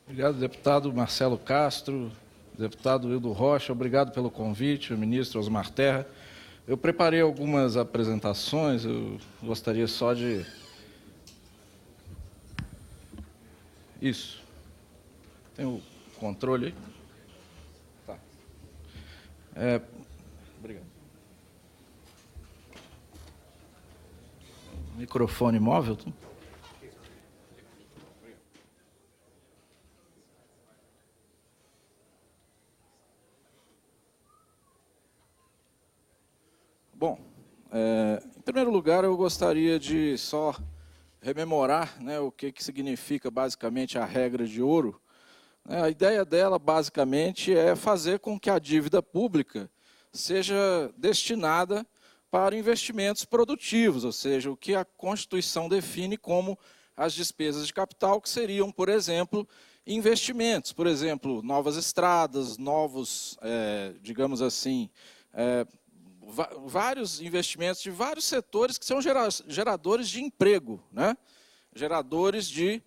Obrigado, deputado Marcelo Castro, deputado Hildo Rocha, obrigado pelo convite, o ministro Osmar Terra. Eu preparei algumas apresentações, eu gostaria só de... Isso. Tem o controle aí? Tá. Obrigado. Microfone móvel? Bom, em primeiro lugar, eu gostaria de só rememorar, né, o que significa basicamente a regra de ouro. A ideia dela, basicamente, é fazer com que a dívida pública seja destinada para investimentos produtivos, ou seja, o que a Constituição define como as despesas de capital, que seriam, por exemplo, investimentos, por exemplo, novas estradas, novos, digamos assim, vários investimentos de vários setores que são geradores de emprego, né? Geradores de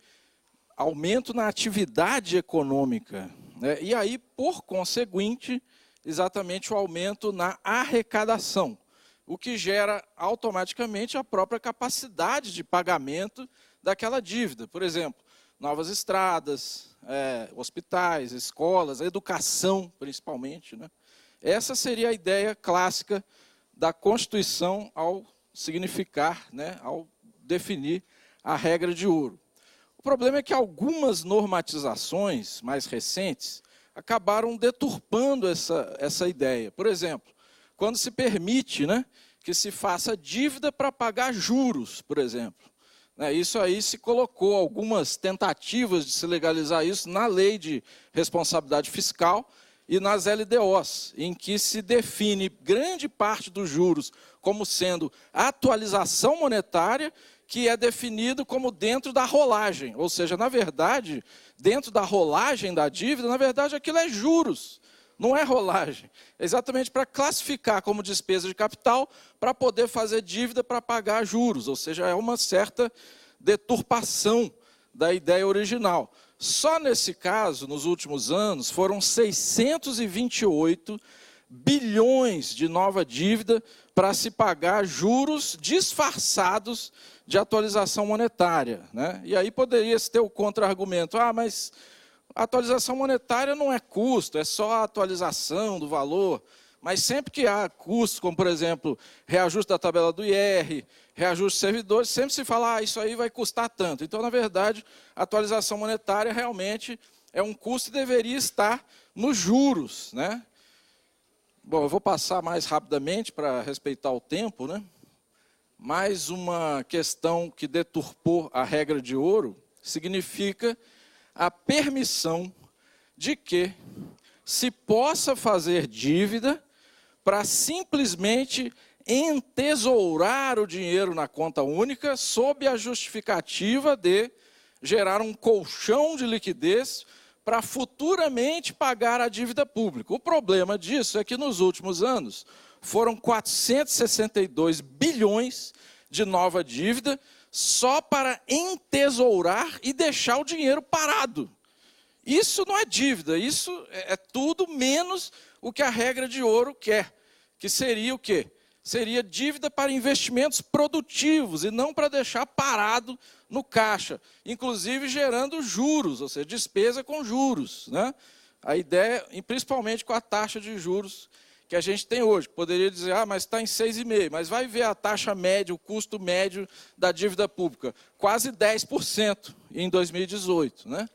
aumento na atividade econômica, né? E aí, por conseguinte, exatamente o aumento na arrecadação, o que gera automaticamente a própria capacidade de pagamento daquela dívida. Por exemplo, novas estradas, hospitais, escolas, educação principalmente, né? Essa seria a ideia clássica da Constituição ao significar, né, ao definir a regra de ouro. O problema é que algumas normatizações mais recentes acabaram deturpando essa ideia. Por exemplo, quando se permite, né, que se faça dívida para pagar juros, por exemplo. Isso aí se colocou algumas tentativas de se legalizar isso na lei de responsabilidade fiscal e nas LDOs, em que se define grande parte dos juros como sendo atualização monetária, que é definido como dentro da rolagem. Ou seja, na verdade, dentro da rolagem da dívida, na verdade, aquilo é juros, não é rolagem. É exatamente para classificar como despesa de capital, para poder fazer dívida para pagar juros. Ou seja, é uma certa deturpação da ideia original. Só nesse caso, nos últimos anos, foram 628 bilhões de nova dívida para se pagar juros disfarçados de atualização monetária, né? E aí poderia-se ter o contra-argumento, mas a atualização monetária não é custo, é só a atualização do valor. Mas sempre que há custos, como, por exemplo, reajuste da tabela do IR, reajuste de servidores, sempre se fala, isso aí vai custar tanto. Então, na verdade, a atualização monetária realmente é um custo e deveria estar nos juros, né? Bom, eu vou passar mais rapidamente para respeitar o tempo, né? Mais uma questão que deturpou a regra de ouro significa a permissão de que se possa fazer dívida para simplesmente entesourar o dinheiro na conta única sob a justificativa de gerar um colchão de liquidez para futuramente pagar a dívida pública. O problema disso é que nos últimos anos foram 462 bilhões de nova dívida só para entesourar e deixar o dinheiro parado. Isso não é dívida, isso é tudo menos o que a regra de ouro quer, que seria o quê? Seria dívida para investimentos produtivos e não para deixar parado no caixa, inclusive gerando juros, ou seja, despesa com juros, né? A ideia, principalmente com a taxa de juros que a gente tem hoje, poderia dizer, mas está em 6,5%, mas vai ver a taxa média, o custo médio da dívida pública, quase 10% em 2018, né?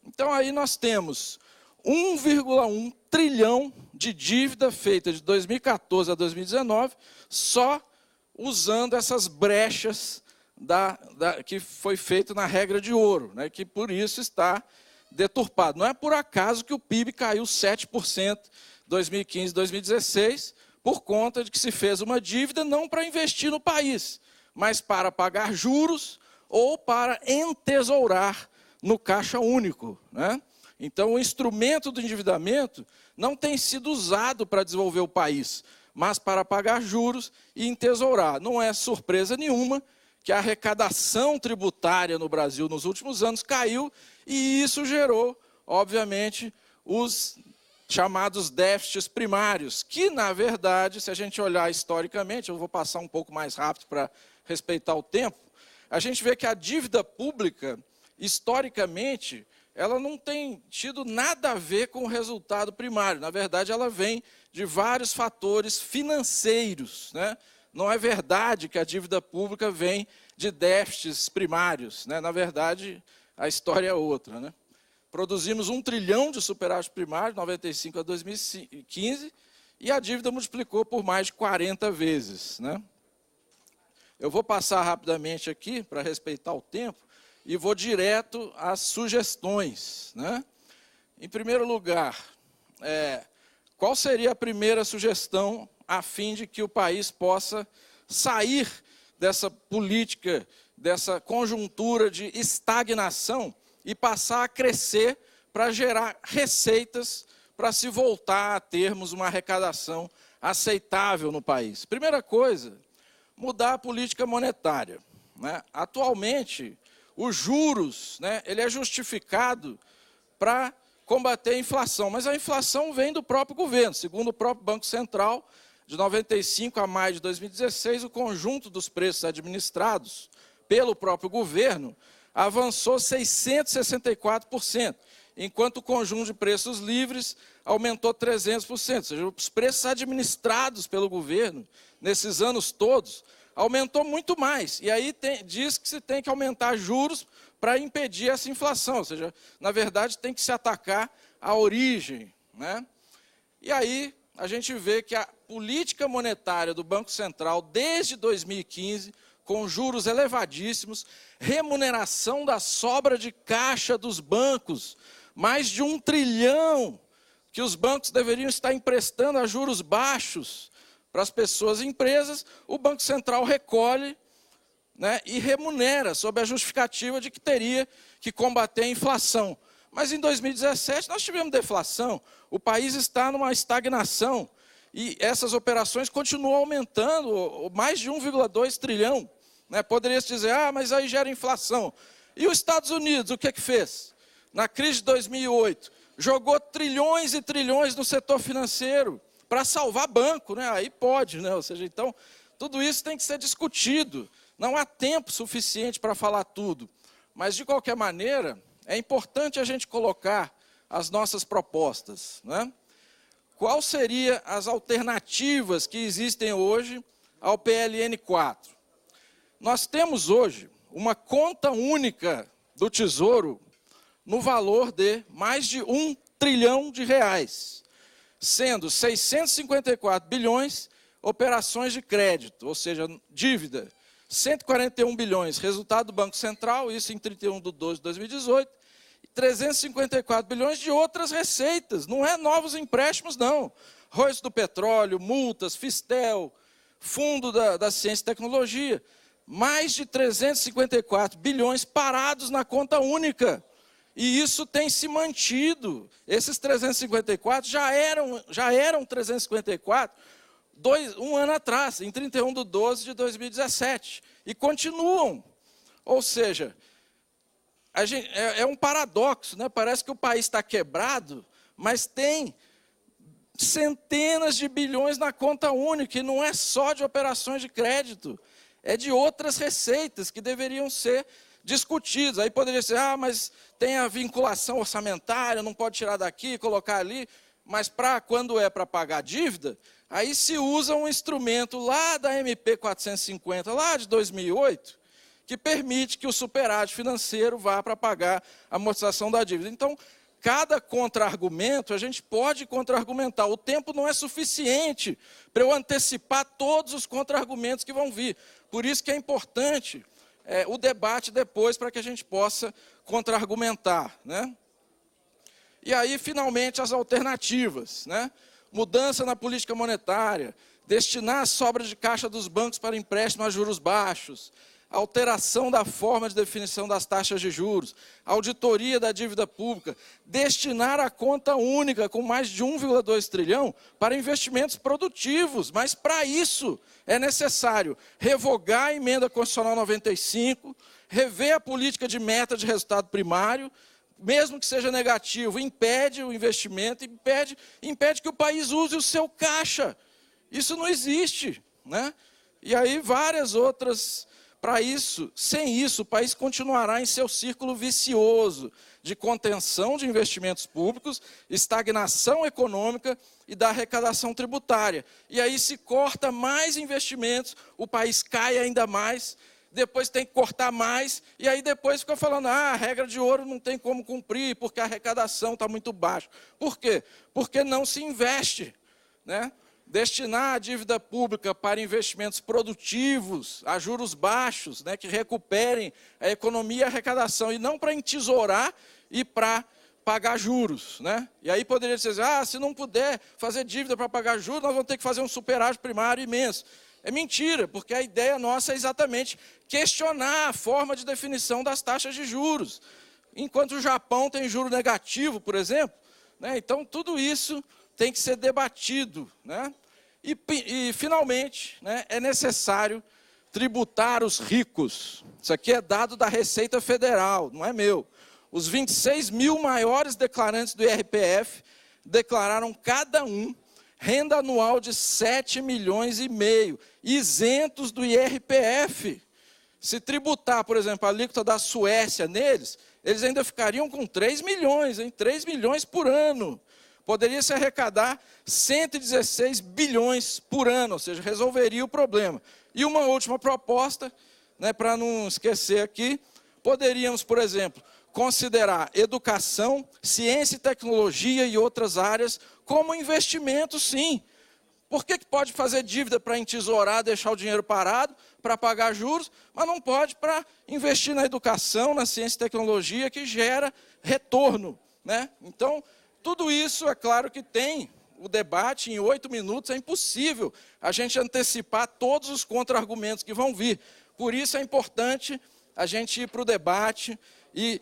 Então, aí nós temos 1,1 trilhão de dívida feita de 2014 a 2019, só usando essas brechas que foi feito na regra de ouro, né, que por isso está deturpado. Não é por acaso que o PIB caiu 7% em 2015 e 2016, por conta de que se fez uma dívida não para investir no país, mas para pagar juros ou para entesourar no caixa único, né? Então, o instrumento do endividamento não tem sido usado para desenvolver o país, mas para pagar juros e entesourar. Não é surpresa nenhuma que a arrecadação tributária no Brasil nos últimos anos caiu, e isso gerou, obviamente, os chamados déficits primários, que, na verdade, se a gente olhar historicamente, eu vou passar um pouco mais rápido para respeitar o tempo, a gente vê que a dívida pública, historicamente, ela não tem tido nada a ver com o resultado primário. Na verdade, ela vem de vários fatores financeiros, né? Não é verdade que a dívida pública vem de déficits primários, né? Na verdade, a história é outra, né? Produzimos 1 trilhão de superávit primário, de 95 a 2015, e a dívida multiplicou por mais de 40 vezes, né? Eu vou passar rapidamente aqui, para respeitar o tempo, e vou direto às sugestões, né? Em primeiro lugar, qual seria a primeira sugestão a fim de que o país possa sair dessa política, dessa conjuntura de estagnação e passar a crescer para gerar receitas, para se voltar a termos uma arrecadação aceitável no país? Primeira coisa, mudar a política monetária, né? Atualmente, os juros, né, ele é justificado para combater a inflação, mas a inflação vem do próprio governo. Segundo o próprio Banco Central, de 95 a maio de 2016, o conjunto dos preços administrados pelo próprio governo avançou 664%, enquanto o conjunto de preços livres aumentou 300%. Ou seja, os preços administrados pelo governo, nesses anos todos, aumentou muito mais. E aí diz que se tem que aumentar juros para impedir essa inflação. Ou seja, na verdade, tem que se atacar a origem, né? E aí a gente vê que a política monetária do Banco Central, desde 2015, com juros elevadíssimos, remuneração da sobra de caixa dos bancos, mais de 1 trilhão que os bancos deveriam estar emprestando a juros baixos para as pessoas e empresas, o Banco Central recolhe, né, e remunera, sob a justificativa de que teria que combater a inflação. Mas em 2017 nós tivemos deflação, o país está numa estagnação, e essas operações continuam aumentando, mais de 1,2 trilhão. Né? Poderia-se dizer, mas aí gera inflação. E os Estados Unidos, o que fez? Na crise de 2008, jogou trilhões e trilhões no setor financeiro para salvar banco, né? Aí pode, né? Ou seja, então, tudo isso tem que ser discutido. Não há tempo suficiente para falar tudo. Mas, de qualquer maneira, é importante a gente colocar as nossas propostas, né? Quais seriam as alternativas que existem hoje ao PLN 4? Nós temos hoje uma conta única do Tesouro no valor de mais de 1 trilhão de reais, sendo 654 bilhões operações de crédito, ou seja, dívida, 141 bilhões, resultado do Banco Central, isso em 31/12 de 2018, e 354 bilhões de outras receitas, não é novos empréstimos, não. Royalties do petróleo, multas, Fistel, Fundo da Ciência e Tecnologia, mais de 354 bilhões parados na conta única. E isso tem se mantido. Esses 354 já eram 354 um ano atrás, em 31/12 de 2017. E continuam. Ou seja, é um paradoxo, né? Parece que o país está quebrado, mas tem centenas de bilhões na conta única, e não é só de operações de crédito, é de outras receitas que deveriam ser discutidas. Aí poderia ser, mas tem a vinculação orçamentária, não pode tirar daqui, colocar ali, mas quando é para pagar a dívida, aí se usa um instrumento lá da MP 450, lá de 2008, que permite que o superávit financeiro vá para pagar a amortização da dívida. Então, cada contra-argumento, a gente pode contra-argumentar. O tempo não é suficiente para eu antecipar todos os contra-argumentos que vão vir. Por isso que é importante o debate depois, para que a gente possa contra-argumentar, né? E aí, finalmente, as alternativas, né? Mudança na política monetária, destinar a sobra de caixa dos bancos para empréstimo a juros baixos, alteração da forma de definição das taxas de juros, auditoria da dívida pública, destinar a conta única com mais de 1,2 trilhão para investimentos produtivos. Mas para isso é necessário revogar a emenda constitucional 95, rever a política de meta de resultado primário, mesmo que seja negativo, impede o investimento, impede que o país use o seu caixa. Isso não existe, né? E aí várias outras, para isso, sem isso, o país continuará em seu círculo vicioso de contenção de investimentos públicos, estagnação econômica e da arrecadação tributária. E aí se corta mais investimentos, o país cai ainda mais, depois tem que cortar mais, e aí depois fica falando, a regra de ouro não tem como cumprir, porque a arrecadação está muito baixa. Por quê? Porque não se investe, né? Destinar a dívida pública para investimentos produtivos, a juros baixos, né, que recuperem a economia e a arrecadação, e não para entesourar e para pagar juros, né? E aí poderia dizer, se não puder fazer dívida para pagar juros, nós vamos ter que fazer um superávit primário imenso. É mentira, porque a ideia nossa é exatamente questionar a forma de definição das taxas de juros. Enquanto o Japão tem juro negativo, por exemplo, né? Então tudo isso tem que ser debatido, né? E finalmente, né, é necessário tributar os ricos. Isso aqui é dado da Receita Federal, não é meu. Os 26 mil maiores declarantes do IRPF declararam cada um renda anual de 7,5 milhões, isentos do IRPF. Se tributar, por exemplo, a alíquota da Suécia neles, eles ainda ficariam com 3 milhões, hein? 3 milhões por ano. Poderia se arrecadar 116 bilhões por ano, ou seja, resolveria o problema. E uma última proposta, né, para não esquecer aqui, poderíamos, por exemplo, considerar educação, ciência e tecnologia e outras áreas como investimento, sim. Por que pode fazer dívida para entesourar, deixar o dinheiro parado, para pagar juros, mas não pode para investir na educação, na ciência e tecnologia, que gera retorno, né? Então, tudo isso, é claro que tem o debate em 8 minutos, é impossível a gente antecipar todos os contra-argumentos que vão vir. Por isso é importante a gente ir para o debate e,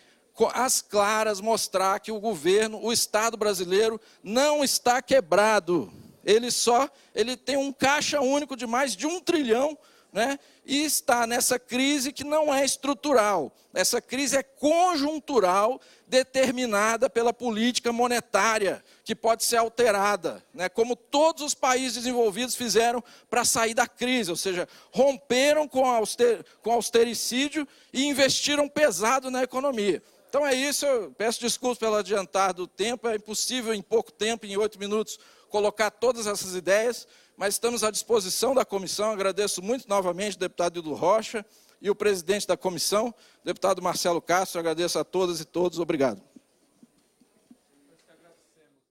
às claras, mostrar que o governo, o Estado brasileiro, não está quebrado. Ele tem um caixa único de mais de 1 trilhão, né? E está nessa crise que não é estrutural. Essa crise é conjuntural, determinada pela política monetária, que pode ser alterada, né? Como todos os países desenvolvidos fizeram para sair da crise, ou seja, romperam com o austericídio e investiram pesado na economia. Então é isso, eu peço desculpas pelo adiantar do tempo, é impossível em pouco tempo, em 8 minutos, colocar todas essas ideias, mas estamos à disposição da comissão. Agradeço muito novamente o deputado Hildo Rocha e o presidente da comissão, deputado Marcelo Castro. Agradeço a todas e todos. Obrigado.